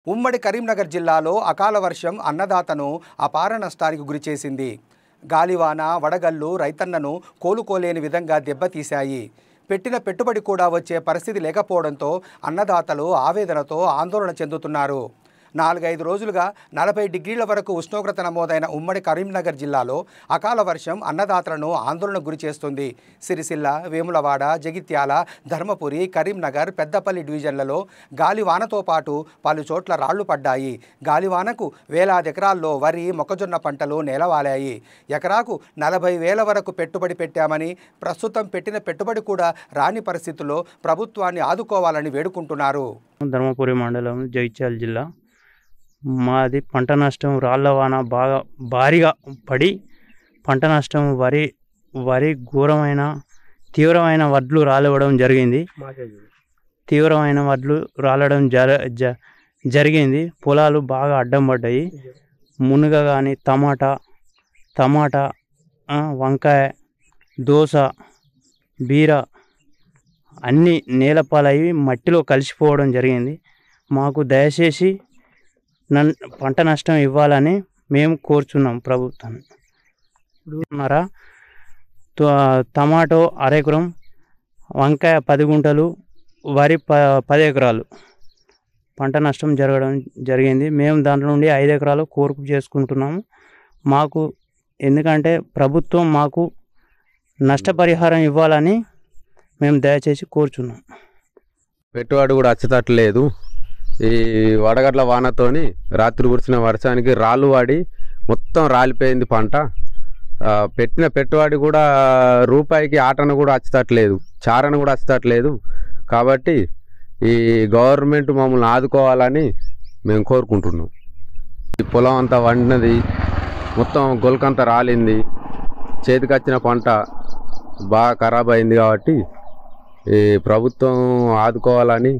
ఉమ్మడి కరీంనగర్ జిల్లాలో అకాల వర్షం అన్నదాతను అపార నష్టానికి గురిచేసింది. గాలివాన, వడగళ్లు రైతన్నను కోలుకోలేని విధంగా దెబ్బతీశాయి. పెట్టిన పెట్టుబడి కూడా వచ్చే పరిస్థితి లేకపోవడంతో అన్నదాతలు ఆవేదనతో ఆందోళన చెందుతున్నారు. 4-5 రోజులుగా 40 డిగ్రీల వరకు ఉష్ణోగ్రత నమోదైన ఉమ్మడి కరీంనగర్ జిల్లాలో అకాల వర్షం అన్నదాతలను ఆందోళనకు గురిచేస్తుంది. సిరిసిల్ల, వేములవాడ, జగిత్యాల, ధర్మపురి, కరీంనగర్, పెద్దపల్లి డివిజన్లలో గాలివానతో పాటు పలు చోట్ల రాళ్లు పడ్డాయి. గాలివానకు వేలాది ఎకరాల్లో వరి, మొక్కజొన్న పంటలు నేలవాలాయి. ఎకరాకు 40,000 వరకు పెట్టుబడి పెట్టామని, ప్రస్తుతం పెట్టిన పెట్టుబడి కూడా రాని పరిస్థితుల్లో ప్రభుత్వాన్ని ఆదుకోవాలని వేడుకుంటున్నారు. ధర్మపురి మండలం, జగిత్యాల జిల్లా. మాది పంట నష్టం రాళ్లవాన భారీగా పడి పంట నష్టం వరి ఘోరమైన తీవ్రమైన వడ్లు రాలవడం జరిగింది. జరిగింది. పొలాలు బాగా అడ్డం పడ్డాయి. మునగ కానీ టమాటా, వంకాయ, దోస, బీర అన్నీ నేలపాలయ్యి మట్టిలో కలిసిపోవడం జరిగింది. మాకు దయచేసి పంట నష్టం ఇవ్వాలని మేము కోరుచున్నాం ప్రభుత్వాన్ని. టమాటో 1/2 ఎకరం, వంకాయ 10 గుంటలు, వరి 10 ఎకరాలు పంట నష్టం జరిగింది. మేము దాంట్లో నుండి 5 ఎకరాలు కోర్పు చేసుకుంటున్నాము. మాకు ఎందుకంటే ప్రభుత్వం మాకు నష్టపరిహారం ఇవ్వాలని మేము దయచేసి కోరుచున్నాం. పెట్టుబడి కూడా వచ్చేటట్లేదు. ఈ వడగట్ల వానతోని రాత్రి కురిసిన వర్షానికి రాళ్ళు వాడి మొత్తం రాలిపోయింది పంట. పెట్టిన పెట్టుబడి కూడా రూపాయికి ఆటను కూడా వచ్చేటట్లేదు, చారను కూడా వచ్చేటట్లేదు. కాబట్టి ఈ గవర్నమెంట్ మమ్మల్ని ఆదుకోవాలని మేము కోరుకుంటున్నాం. ఈ పొలం అంతా వండినది, మొత్తం గొలకంతా రాలింది. చేతికి వచ్చిన పంట బాగా ఖరాబ్ అయింది. కాబట్టి ఈ ప్రభుత్వం ఆదుకోవాలని